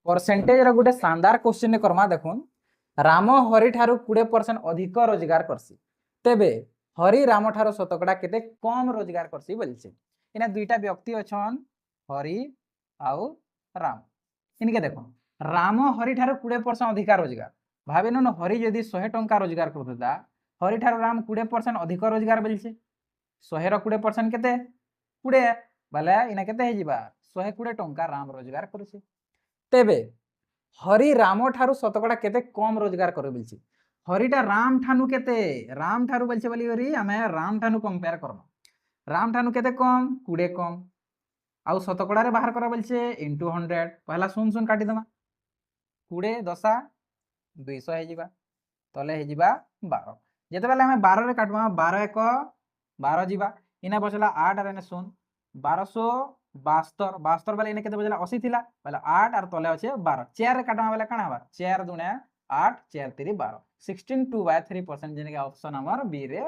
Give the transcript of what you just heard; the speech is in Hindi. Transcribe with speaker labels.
Speaker 1: परसेंटेज रो गुटे शानदार क्वेश्चन करमा देखुन राम हरि ठारू 20% अधिक रोजगार करसी तेबे हरि राम ठारू शतकड़ा केते कम रोजगार करसी बोलछे। इना दुईटा व्यक्ति अछन हरि आउ राम। इनके देखो राम हरि ठारू 20% अधिक रोजगार भाविन हरि जदि 100 टंका रोजगार करता हरि ठारू राम 20% अधिक रोजगार बोलछे 100 रो 20% केते 20 बाले इना केते हे जिबा 120 टंका राम रोजगार करछे। तेबे हरि राम ठारू शतकड़ा केते कम रोजगार करे बोलछे हरिटा राम ठानु केते राम ठारू बोलछे बोली हरि हमें राम ठानु कंपेयर करबा राम ठानु केते कम 20 कम आउ शतकड़ा रे बाहर करा बोलछे इनटू 100 पहला सुन सुन काटी दमा 20 दशा 200 हे जिबा तले हे जिबा 12 जेते बेले हमें 12 रे काटबा 12 1 12 जिबा इना बचला 8 और इने सुन 1272 72 बेले इने केते बचला 80 थिला बेले 8 और तले अछि 12 4 रे काटबा बेले काना हबा 4 दुने 8 4 3 12 16 2/3% जेने के ऑप्शन हमर बी रे